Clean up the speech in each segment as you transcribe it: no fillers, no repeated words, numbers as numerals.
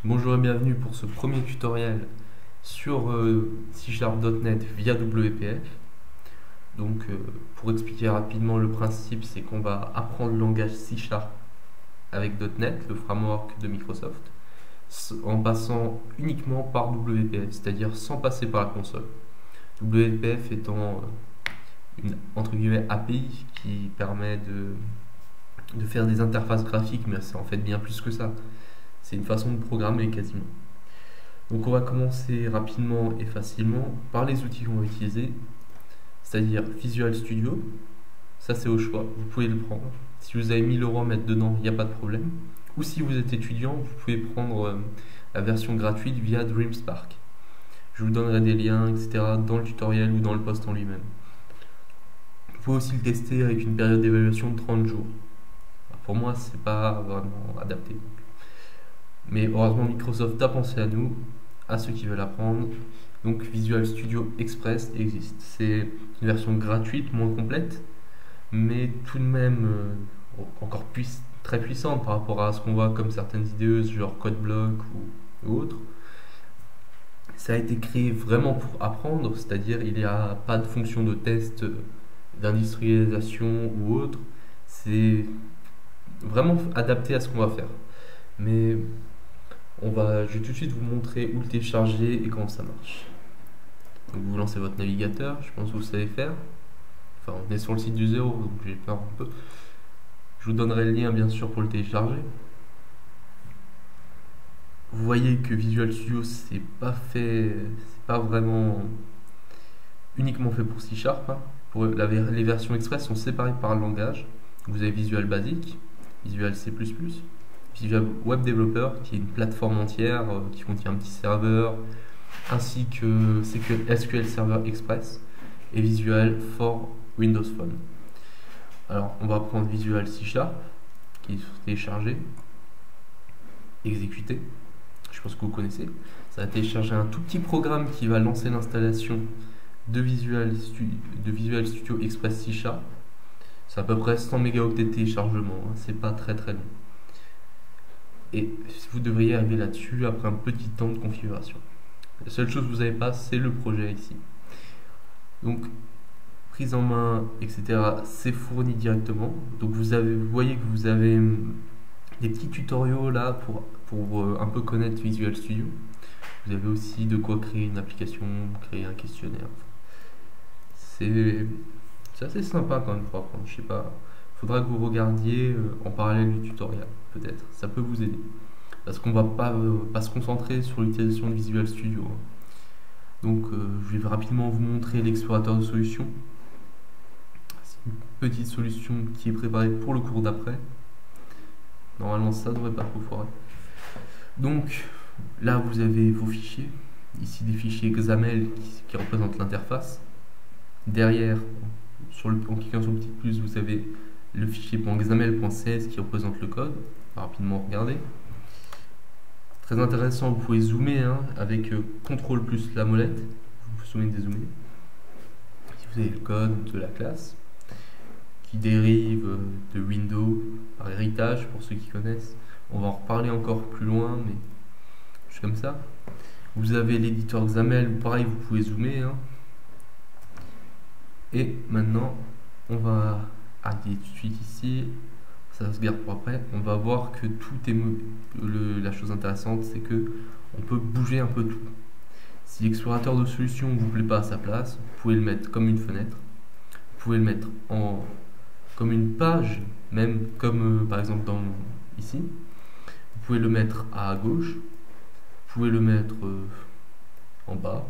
Bonjour et bienvenue pour ce premier tutoriel sur C#.NET via WPF. Donc pour expliquer rapidement le principe, c'est qu'on va apprendre le langage C# avec .NET, le framework de Microsoft, en passant uniquement par WPF, c'est-à-dire sans passer par la console. WPF étant une entre guillemets API qui permet de faire des interfaces graphiques, mais c'est en fait bien plus que ça. C'est une façon de programmer quasiment. Donc on va commencer rapidement et facilement par les outils qu'on va utiliser, c'est-à-dire Visual Studio. Ça c'est au choix, vous pouvez le prendre. Si vous avez 1000 € à mettre dedans, il n'y a pas de problème. Ou si vous êtes étudiant, vous pouvez prendre la version gratuite via DreamSpark. Je vous donnerai des liens, etc. dans le tutoriel ou dans le post en lui-même. Vous pouvez aussi le tester avec une période d'évaluation de 30 jours. Alors pour moi, c'est pas vraiment adapté. Mais heureusement, Microsoft a pensé à nous, à ceux qui veulent apprendre. Donc Visual Studio Express existe. C'est une version gratuite, moins complète, mais tout de même encore très puissante par rapport à ce qu'on voit comme certaines IDE, genre CodeBlock ou autres. Ça a été créé vraiment pour apprendre, c'est-à-dire il n'y a pas de fonction de test, d'industrialisation ou autre. C'est vraiment adapté à ce qu'on va faire. Mais je vais tout de suite vous montrer où le télécharger et comment ça marche. Donc vous lancez votre navigateur, je pense que vous savez faire. Enfin, on est sur le site du zéro, donc j'ai peur un peu. Je vous donnerai le lien bien sûr pour le télécharger. Vous voyez que Visual Studio c'est pas vraiment uniquement fait pour C#. Les versions Express sont séparées par le langage. Vous avez Visual Basic, Visual C++, Visual Web Developer qui est une plateforme entière qui contient un petit serveur ainsi que SQL Server Express et Visual for Windows Phone. Alors on va prendre Visual C# qui est téléchargé, exécuter. Je pense que vous connaissez. Ça va télécharger un tout petit programme qui va lancer l'installation de Visual Studio Express C#. C'est à peu près 100 mégaoctets de téléchargement, hein. C'est pas très long. Et vous devriez arriver là-dessus après un petit temps de configuration. La seule chose que vous n'avez pas, c'est le projet ici. Donc, prise en main, etc., c'est fourni directement. Donc, vous voyez que vous avez des petits tutoriaux là pour un peu connaître Visual Studio. Vous avez aussi de quoi créer une application, créer un questionnaire. C'est assez sympa quand même pour apprendre. Je sais pas. Faudra que vous regardiez en parallèle du tutoriel, peut-être. Ça peut vous aider. Parce qu'on va pas se concentrer sur l'utilisation de Visual Studio. Donc, je vais rapidement vous montrer l'explorateur de solutions. C'est une petite solution qui est préparée pour le cours d'après. Normalement, ça devrait pas trop foirer. Donc, là, vous avez vos fichiers. Ici, des fichiers XAML qui représentent l'interface. Derrière, en cliquant sur le petit plus, vous avez le fichier .xaml.cs qui représente le code. On va rapidement regarder. Très intéressant, vous pouvez zoomer avec CTRL plus la molette. Vous pouvez zoomer, dézoomer. Ici, vous avez le code de la classe qui dérive de Windows par héritage pour ceux qui connaissent. On va en reparler encore plus loin, mais juste comme ça. Vous avez l'éditeur XAML, pareil, vous pouvez zoomer. Et maintenant, on va arrêter tout de suite ici. Ça se garde pour après. On va voir que tout est la chose intéressante, c'est que on peut bouger un peu tout. Si l'explorateur de solutions ne vous plaît pas à sa place, vous pouvez le mettre comme une fenêtre. Vous pouvez le mettre comme une page, même comme par exemple ici. Vous pouvez le mettre à gauche. Vous pouvez le mettre en bas.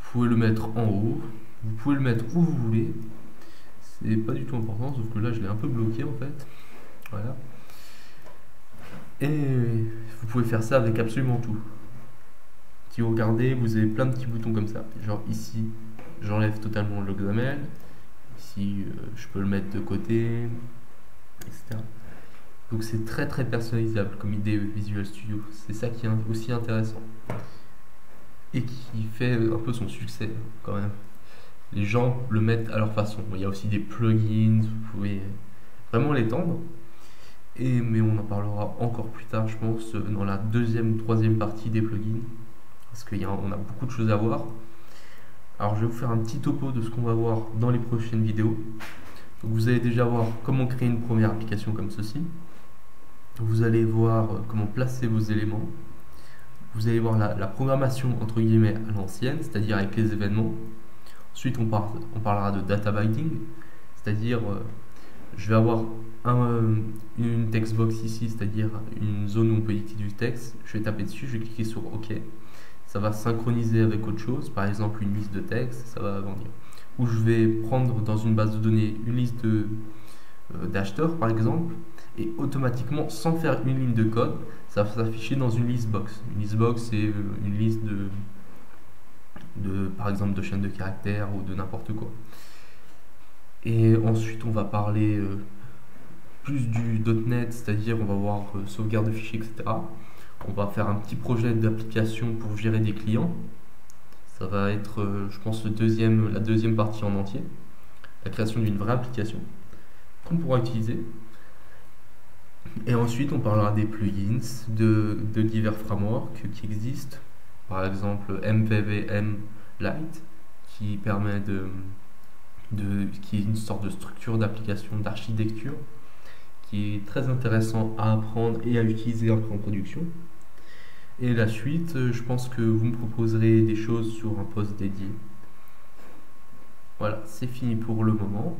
Vous pouvez le mettre en haut. Vous pouvez le mettre où vous voulez. C'est pas du tout important, sauf que là je l'ai un peu bloqué en fait. Voilà. Et vous pouvez faire ça avec absolument tout. Si vous regardez, vous avez plein de petits boutons comme ça. Genre ici, j'enlève totalement le XAML. Ici, je peux le mettre de côté, etc. Donc c'est très personnalisable comme idée Visual Studio. C'est ça qui est aussi intéressant. Et qui fait un peu son succès quand même. Les gens le mettent à leur façon. Il y a aussi des plugins, vous pouvez vraiment l'étendre. Mais on en parlera encore plus tard, je pense, dans la deuxième, troisième partie des plugins, parce qu'on a beaucoup de choses à voir. Alors je vais vous faire un petit topo de ce qu'on va voir dans les prochaines vidéos. Donc, vous allez déjà voir comment créer une première application comme ceci. Vous allez voir comment placer vos éléments. Vous allez voir la programmation entre guillemets à l'ancienne, c'est-à-dire avec les événements. Ensuite, on parlera de data binding, c'est-à-dire je vais avoir une textbox ici, c'est-à-dire une zone où on peut éditer du texte. Je vais taper dessus, je vais cliquer sur OK. Ça va synchroniser avec autre chose, par exemple une liste de texte, ça va agrandir. Ou je vais prendre dans une base de données une liste d'acheteurs par exemple, et automatiquement, sans faire une ligne de code, ça va s'afficher dans une list box. Une list box, c'est une liste par exemple de chaînes de caractères ou de n'importe quoi. Et ensuite, on va parler plus du .NET, c'est-à-dire on va voir sauvegarde de fichiers, etc. On va faire un petit projet d'application pour gérer des clients. Ça va être, je pense, la deuxième partie en entier. La création d'une vraie application qu'on pourra utiliser. Et ensuite, on parlera des plugins, de divers frameworks qui existent. Par exemple, MVVM Lite, qui permet qui est une sorte de structure d'application, d'architecture, qui est très intéressant à apprendre et à utiliser après en production. Et la suite, je pense que vous me proposerez des choses sur un post dédié. Voilà, c'est fini pour le moment.